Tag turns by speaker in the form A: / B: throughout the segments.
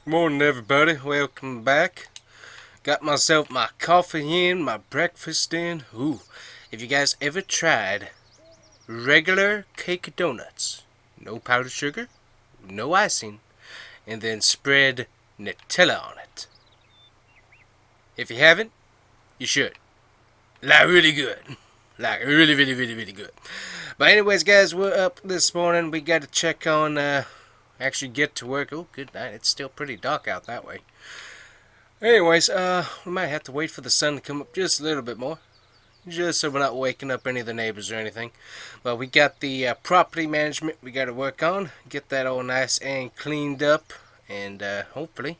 A: Morning everybody, welcome back. Got myself my coffee in, my breakfast in. Ooh, if you guys ever tried regular cake donuts, no powdered sugar, no icing, and then spread Nutella on it. If you haven't, you should. Like really good. Like really good. But anyways guys, we're up this morning. We got to check on, actually get to work. Oh, good night. It's still pretty dark out that way. Anyways, we might have to wait for the sun to come up just a little bit more. Just so we're not waking up any of the neighbors or anything. But we got the property management we got to work on. Get that all nice and cleaned up. And hopefully...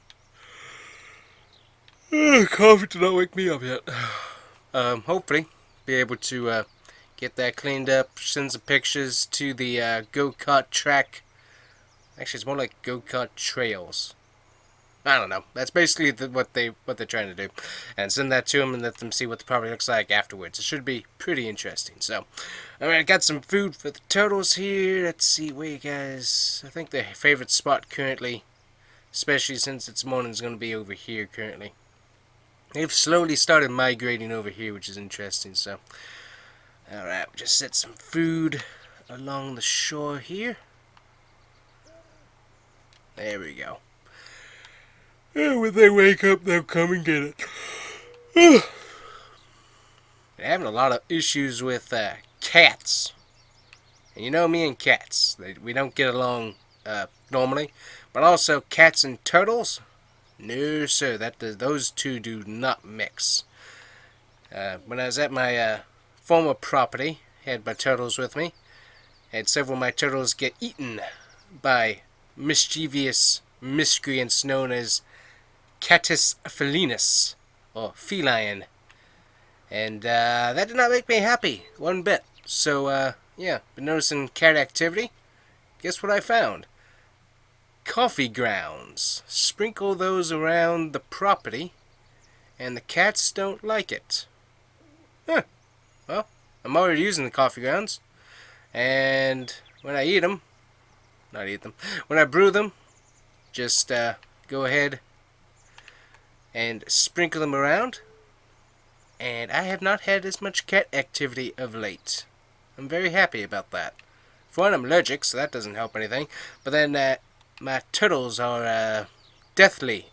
A: coffee did not wake me up yet. Hopefully be able to get that cleaned up. Send some pictures to the go-kart track. Actually, it's more like go-kart trails. I don't know. That's basically what they're trying to do, and send that to them and let them see what the property looks like afterwards. It should be pretty interesting. So, alright, I got some food for the turtles here. Let's see where you guys. I think their favorite spot currently, especially since it's morning, is going to be over here currently. They've slowly started migrating over here, which is interesting. So, alright, we'll just set some food along the shore here. There we go. And when they wake up, they'll come and get it. They're having a lot of issues with cats. And you know me and cats. We don't get along normally. But also cats and turtles? No, sir. Those two do not mix. When I was at my former property, had my turtles with me. Had several of my turtles get eaten by mischievous miscreants known as Catus felinus, or feline, and that did not make me happy one bit. So yeah, been noticing cat activity. Guess what I found? Coffee grounds. Sprinkle those around the property, and the cats don't like it. Huh. Well, I'm already using the coffee grounds, and when I when I brew them, just go ahead and sprinkle them around, and I have not had as much cat activity of late. I'm very happy about that. For one, I'm allergic, so that doesn't help anything, but then my turtles are deathly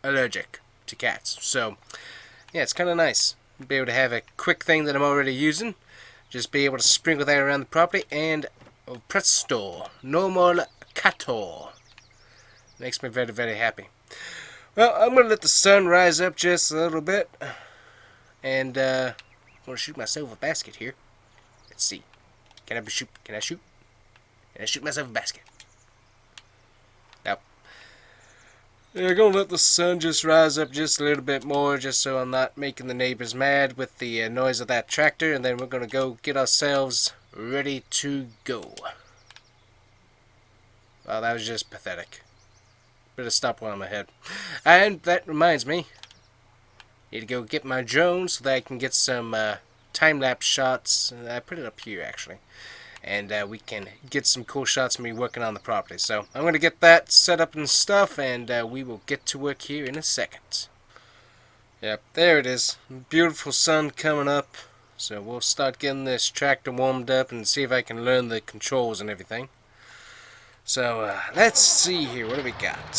A: allergic to cats, so yeah, it's kind of nice to be able to have a quick thing that I'm already using, just be able to sprinkle that around the property, and oh, presto, no more catto. Makes me very happy. Well, I'm going to let the sun rise up just a little bit. And I'm going to shoot myself a basket here. Let's see. Can I shoot? Can I shoot? Can I shoot myself a basket? Nope. Yeah, I'm going to let the sun just rise up just a little bit more, just so I'm not making the neighbors mad with the noise of that tractor. And then we're going to go get ourselves ready to go. Well, that was just pathetic. Better stop while I'm ahead. And that reminds me, need to go get my drone so that I can get some time-lapse shots. I put it up here actually, and we can get some cool shots of me working on the property. So I'm going to get that set up and stuff, and we will get to work here in a second. Yep, there it is. Beautiful sun coming up. So we'll start getting this tractor warmed up and see if I can learn the controls and everything. So, let's see here. What do we got?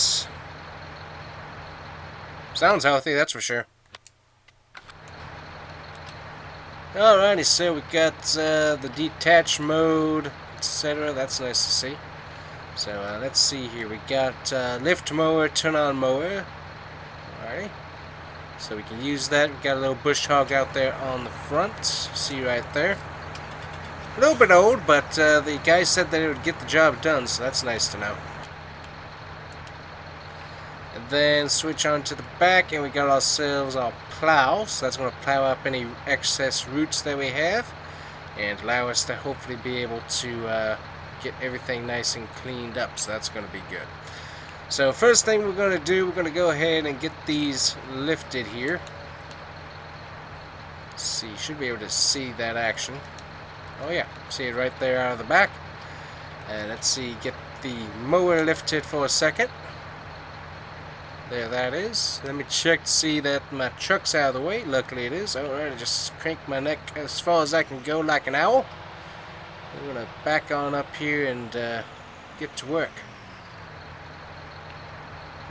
A: Sounds healthy, that's for sure. Alrighty, so we got the detach mode, etc. That's nice to see. So, let's see here. We got lift mower, turn on mower. Alrighty. So we can use that. We got a little bush hog out there on the front. See right there. A little bit old, but the guy said that it would get the job done, so that's nice to know. And then switch on to the back, and we got ourselves our plow, so that's going to plow up any excess roots that we have, and allow us to hopefully be able to get everything nice and cleaned up, so that's going to be good. So first thing we're going to do, we're going to go ahead and get these lifted here. Let's see, should be able to see that action. Oh yeah, see it right there out of the back. And let's see, get the mower lifted for a second. There that is. Let me check to see that my truck's out of the way. Luckily it is. Alright, I just crank my neck as far as I can go like an owl. We're gonna back on up here and get to work.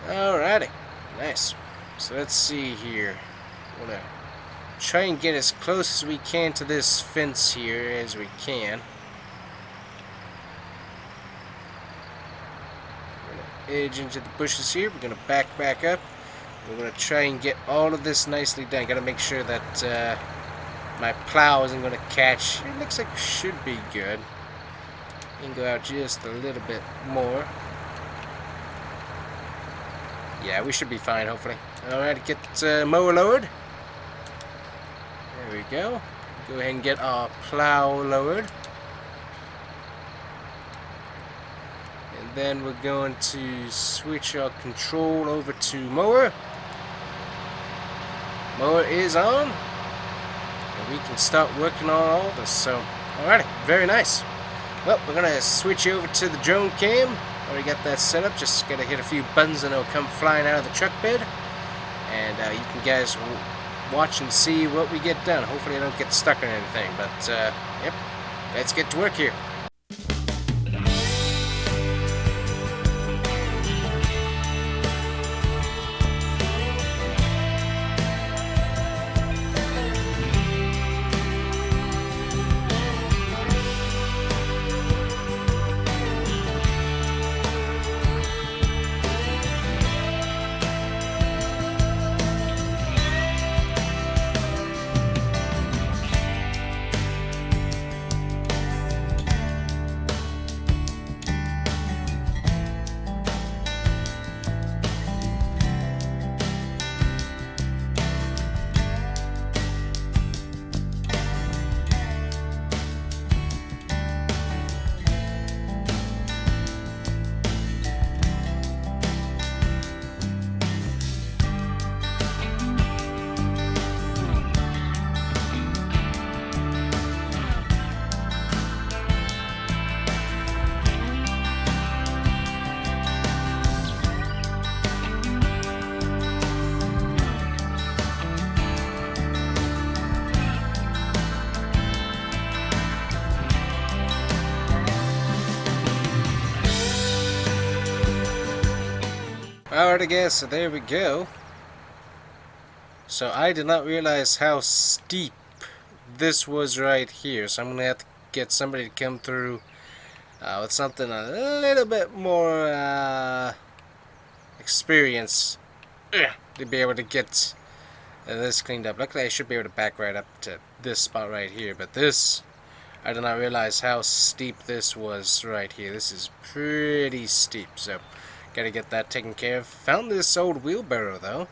A: Alrighty. Nice. So let's see here. We're gonna try and get as close as we can to this fence here as we can. Edge into the bushes here. We're gonna back up. We're gonna try and get all of this nicely done. Gotta make sure that my plow isn't gonna catch. It looks like it should be good. You can go out just a little bit more. Yeah, we should be fine, hopefully. Alright, get mower lowered. There we go. Go ahead and get our plow lowered. Then we're going to switch our control over to mower. Mower is on. And we can start working on all this. So, alrighty, very nice. Well, we're going to switch over to the drone cam. Already got that set up. Just got to hit a few buttons and it'll come flying out of the truck bed. And you can guys watch and see what we get done. Hopefully I don't get stuck on anything. But, yep, let's get to work here. Alright, I guess, so there we go. So I did not realize how steep this was right here. So I'm going to have to get somebody to come through with something a little bit more experience to be able to get this cleaned up. Luckily I should be able to back right up to this spot right here. But this, I did not realize how steep this was right here. This is pretty steep. So gotta get that taken care of. Found this old wheelbarrow though.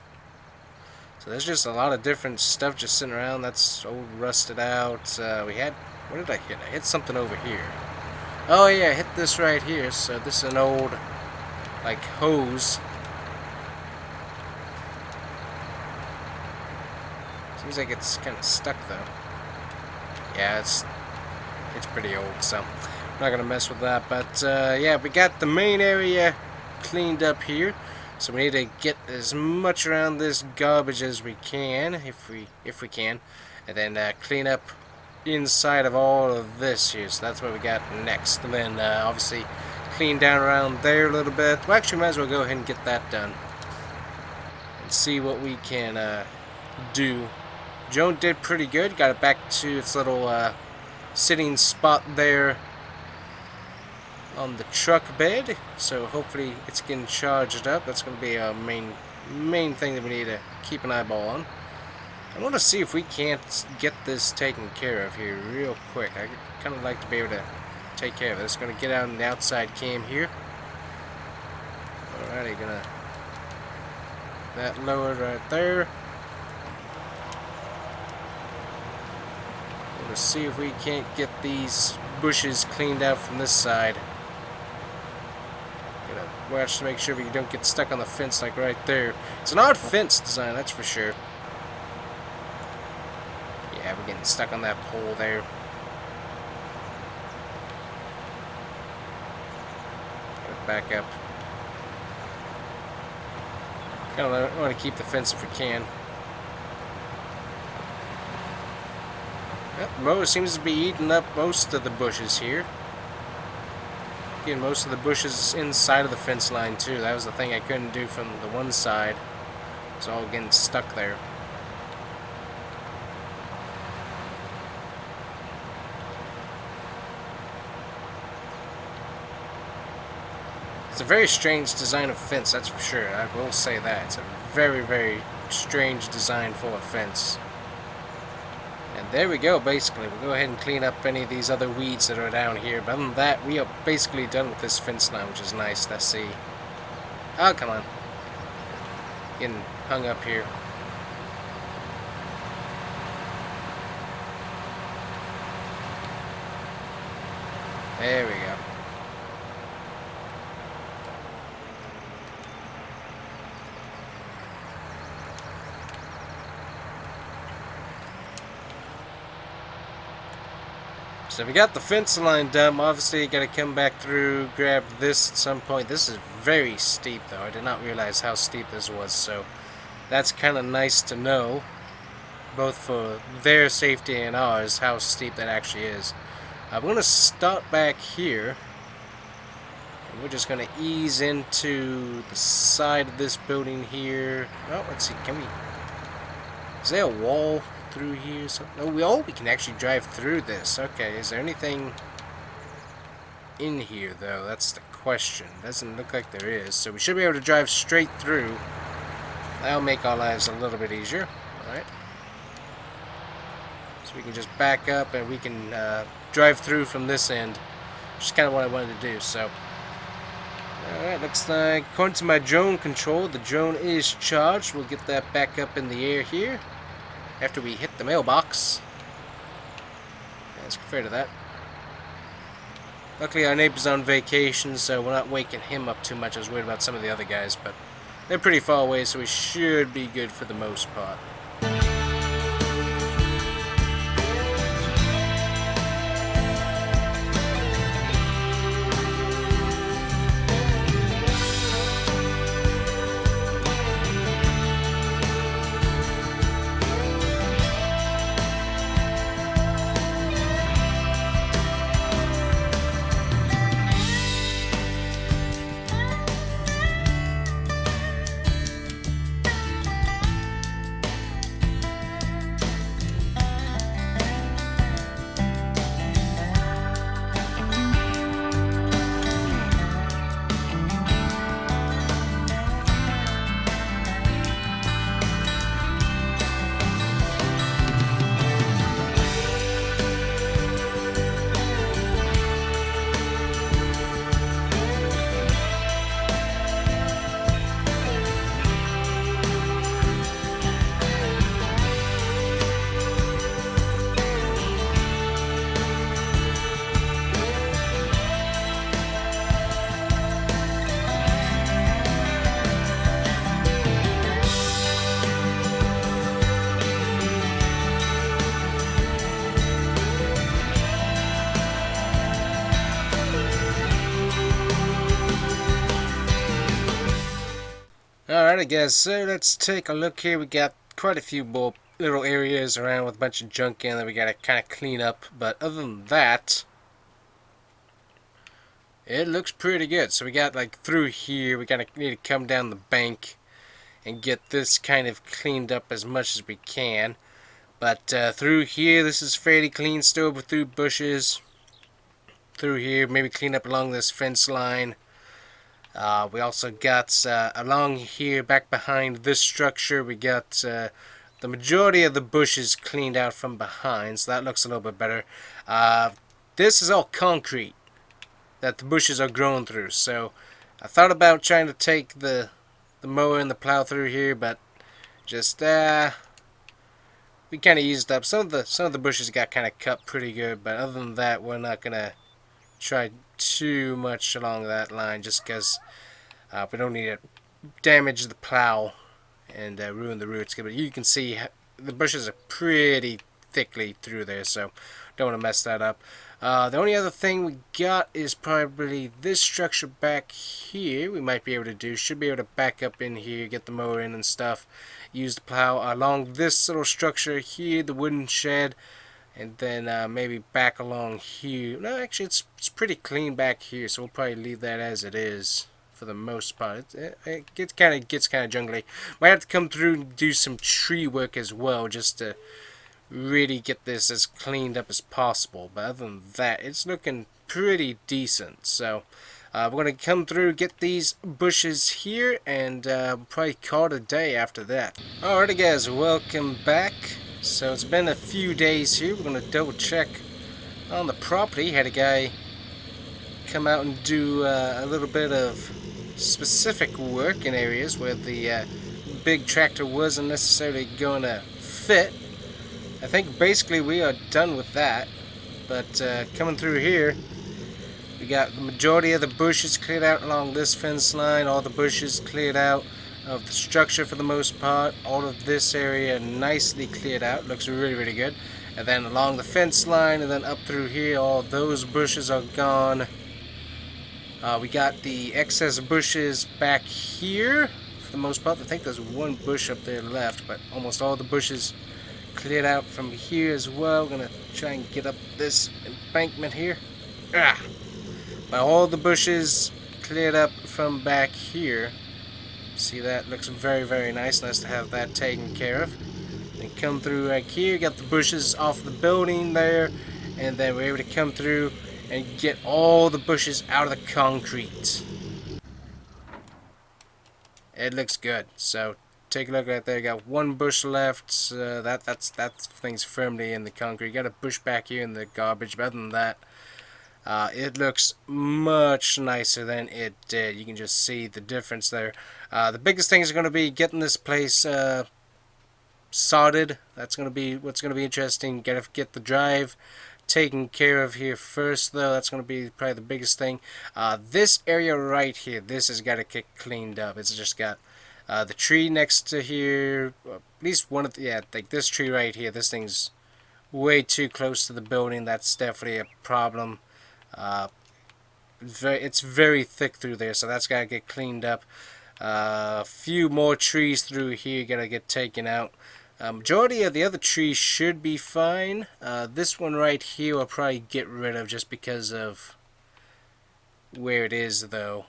A: So there's just a lot of different stuff just sitting around. That's old rusted out. We had, what did I hit? I hit something over here. Oh yeah, I hit this right here. So this is an old, like, hose. Seems like it's kind of stuck though. Yeah, it's pretty old, so I'm not gonna mess with that. But yeah, we got the main area cleaned up here, so we need to get as much around this garbage as we can, if we can, and then clean up inside of all of this here. So that's what we got next, and then obviously clean down around there a little bit. Well, actually might as well go ahead and get that done and see what we can do. Joan did pretty good, got it back to its little sitting spot there on the truck bed, so hopefully it's getting charged up. That's going to be our main thing that we need to keep an eyeball on. I want to see if we can't get this taken care of here real quick. I kind of like to be able to take care of this. Going to get out in the outside cam here. Alrighty, gonna that lowered right there. Let's see if we can't get these bushes cleaned out from this side. Gotta watch to make sure we don't get stuck on the fence like right there. It's an odd fence design, that's for sure. Yeah, we're getting stuck on that pole there. Gotta back up. Kind of want to keep the fence if we can. Yep, mower seems to be eating up most of the bushes here. Getting most of the bushes inside of the fence line too. That was the thing I couldn't do from the one side. It's all getting stuck there. It's a very strange design of fence, that's for sure. I will say that. It's a very, very strange design for a fence. And there we go, basically. We'll go ahead and clean up any of these other weeds that are down here. But other than that, we are basically done with this fence line, which is nice to see. Oh, come on. Getting hung up here. There we go. So we got the fence line done. Obviously, you gotta come back through, grab this at some point. This is very steep, though. I did not realize how steep this was, so that's kind of nice to know, both for their safety and ours, how steep that actually is. I'm gonna start back here, and we're just gonna ease into the side of this building here. Oh, let's see. Can we? Is there a wall through here? Oh, we can actually drive through this. Okay, is there anything in here though? That's the question. Doesn't look like there is, so we should be able to drive straight through. That'll make our lives a little bit easier. Alright, so we can just back up and we can drive through from this end, which is kind of what I wanted to do. So alright, looks like according to my drone control, the drone is charged. We'll get that back up in the air here after we hit the mailbox. Yeah, let's get rid of that. Luckily our neighbor's on vacation, so we're not waking him up too much. I was worried about some of the other guys, but they're pretty far away, so we should be good for the most part. Alright, I guess so. Let's take a look here. We got quite a few more little areas around with a bunch of junk in that we gotta kind of clean up. But other than that, it looks pretty good. So we got like through here, we gotta need to come down the bank and get this kind of cleaned up as much as we can. But through here, this is fairly clean still, but through bushes. Through here, maybe clean up along this fence line. We also got along here, back behind this structure, we got the majority of the bushes cleaned out from behind, so that looks a little bit better. This is all concrete that the bushes are growing through, so I thought about trying to take the mower and the plow through here, but just we kind of eased up. Some of the bushes got kind of cut pretty good, but other than that, we're not gonna try too much along that line, just because we don't need to damage the plow and ruin the roots. But you can see the bushes are pretty thickly through there, so don't want to mess that up. The only other thing we got is probably this structure back here. We might be able to do. Should be able to back up in here, get the mower in and stuff. Use the plow along this little structure here, the wooden shed, and then maybe back along here. No, actually, it's pretty clean back here, so we'll probably leave that as it is for the most part. It gets kind of jungly. Might have to come through and do some tree work as well, just to really get this as cleaned up as possible. But other than that, it's looking pretty decent. So we're going to come through, get these bushes here, and probably call it a day after that. Alrighty guys, welcome back. So it's been a few days here. We're going to double check on the property. Had a guy come out and do a little bit of specific work in areas where the big tractor wasn't necessarily going to fit. I think basically we are done with that, but coming through here, we got the majority of the bushes cleared out along this fence line, all the bushes cleared out of the structure for the most part, all of this area nicely cleared out, looks really good, and then along the fence line and then up through here, all those bushes are gone. We got the excess bushes back here for the most part. I think there's one bush up there left, but almost all the bushes cleared out from here as well. Gonna try and get up this embankment here. But all the bushes cleared up from back here. See, that looks very nice. Nice to have that taken care of. And come through right here, got the bushes off the building there, and then we're able to come through and get all the bushes out of the concrete. It looks good. So take a look right there. Got one bush left. That thing's firmly in the concrete. Got a bush back here in the garbage. But other than that, it looks much nicer than it did. You can just see the difference there. The biggest thing is going to be getting this place sodded. That's going to be what's going to be interesting. Get the drive taken care of here first, though. That's going to be probably the biggest thing. This area right here, this has got to get cleaned up. It's just got the tree next to here, at least one of the, yeah, like this tree right here. This thing's way too close to the building. That's definitely a problem. It's very thick through there, so that's got to get cleaned up. A few more trees through here got to get taken out. Majority of the other trees should be fine. This one right here will probably get rid of just because of where it is, though.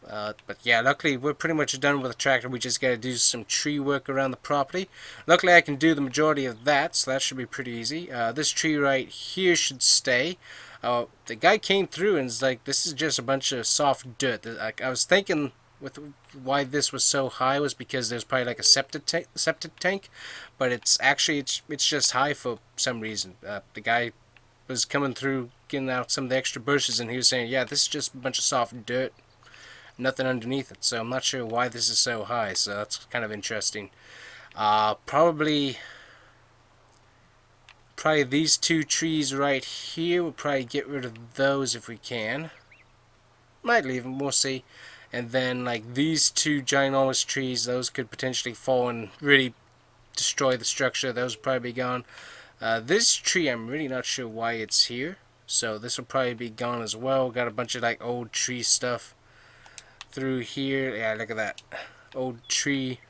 A: But yeah, luckily we're pretty much done with the tractor. We just got to do some tree work around the property. Luckily I can do the majority of that, so that should be pretty easy. This tree right here should stay. The guy came through and was like, this is just a bunch of soft dirt. I was thinking with why this was so high was because there's probably like a septic tank, but it's actually it's just high for some reason. The guy was coming through getting out some of the extra bushes, and he was saying, yeah, this is just a bunch of soft dirt, nothing underneath it. So I'm not sure why this is so high, so that's kind of interesting. Probably these two trees right here, we'll probably get rid of those if we can. Might leave them, we'll see. And then like these two ginormous trees, those could potentially fall and really destroy the structure. Those will probably be gone. This tree, I'm really not sure why it's here, so this will probably be gone as well. Got a bunch of like old tree stuff through here. Yeah, look at that old tree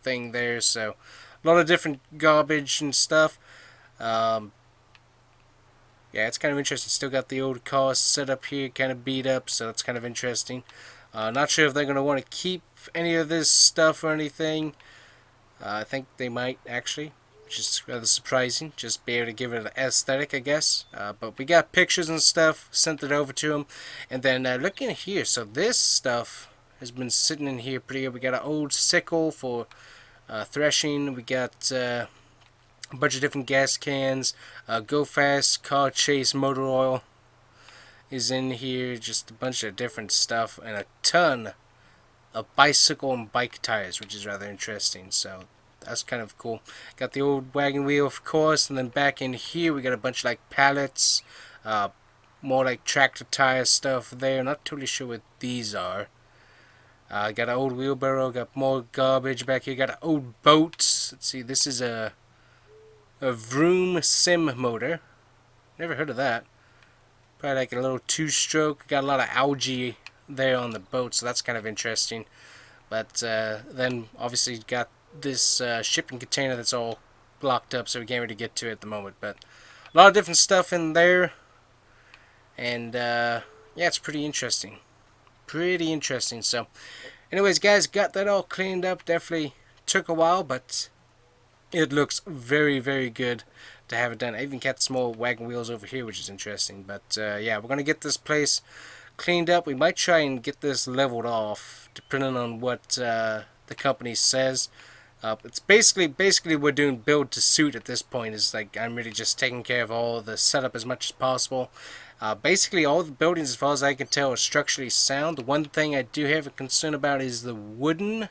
A: thing there. So a lot of different garbage and stuff. Yeah, it's kind of interesting. Still got the old car set up here, kind of beat up, so that's kind of interesting. Not sure if they're going to want to keep any of this stuff or anything. I think they might, actually, which is rather surprising. Just be able to give it an aesthetic, I guess. But we got pictures and stuff, sent it over to them. And then looking here, so this stuff has been sitting in here pretty good. We got an old sickle for threshing. We got a bunch of different gas cans. Go Fast, Car Chase, motor oil is in here. Just a bunch of different stuff. And a ton of bicycle and bike tires, which is rather interesting. So that's kind of cool. Got the old wagon wheel, of course. And then back in here, we got a bunch of like pallets. More like tractor tire stuff there. Not totally sure what these are. Got an old wheelbarrow. Got more garbage back here. Got an old boat. Let's see. This is a Vroom sim motor. Never heard of that. Probably like a little two-stroke. Got a lot of algae there on the boat, so that's kind of interesting. But then obviously got this shipping container that's all blocked up, so we can't really get to it at the moment. But a lot of different stuff in there, and yeah, it's pretty interesting. Pretty interesting. So, anyways, guys, got that all cleaned up. Definitely took a while, but it looks very, very good to have it done. I even got small wagon wheels over here, which is interesting. But yeah, we're gonna get this place cleaned up. We might try and get this leveled off, depending on what the company says. It's basically we're doing build to suit at this point. Is like I'm really just taking care of all the setup as much as possible. Basically, all the buildings, as far as I can tell, are structurally sound. The one thing I do have a concern about is the wooden.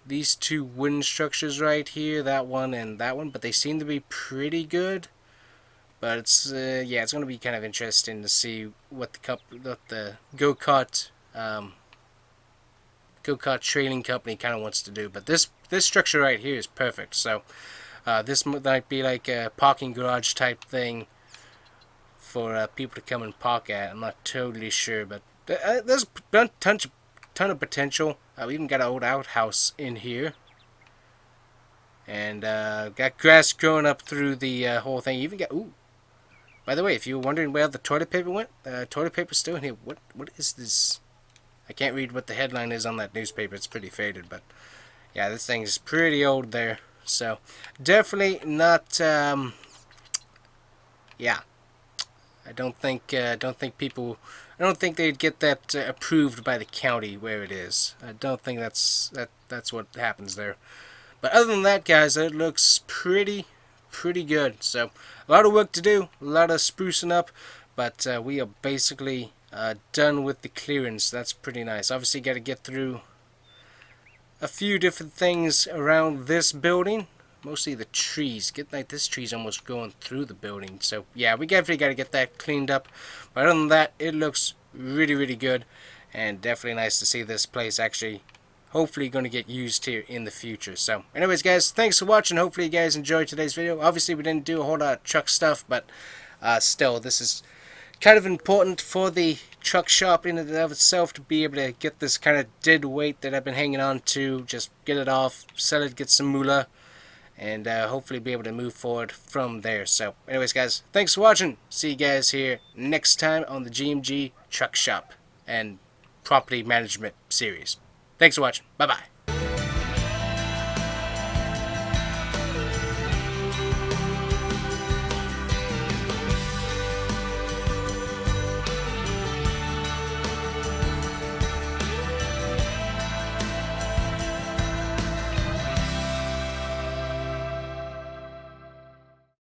A: These two wooden structures right here, that one and that one, but they seem to be pretty good. But it's yeah, it's going to be kind of interesting to see what the go-kart trailing company kind of wants to do. But this structure right here is perfect. So this might be like a parking garage type thing for people to come and park at. I'm not totally sure, but there's a ton of potential. We even got an old outhouse in here, and got grass growing up through the whole thing. You even got by the way, if you were wondering where the toilet paper went, toilet paper's still in here. What is this? I can't read what the headline is on that newspaper. It's pretty faded, but yeah, this thing is pretty old there. So definitely not. Yeah, I don't think they'd get that approved by the county where it is. I don't think that's what happens there. But other than that, guys, it looks pretty good. So a lot of work to do, a lot of sprucing up, but we are basically done with the clearance. That's pretty nice. Obviously, got to get through a few different things around this building. Mostly the trees. Get like this tree's almost going through the building. So yeah, we definitely got to get that cleaned up. But other than that, it looks really good, and definitely nice to see this place actually hopefully going to get used here in the future. So anyways, guys, thanks for watching. Hopefully you guys enjoyed today's video. Obviously we didn't do a whole lot of truck stuff, but still, this is kind of important for the truck shop in and of itself to be able to get this kind of dead weight that I've been hanging on to, just get it off, sell it, get some moolah, and hopefully be able to move forward from there. So anyways, guys, thanks for watching. See you guys here next time on the GMG Truck Shop and Property Management series. Thanks for watching. Bye-bye.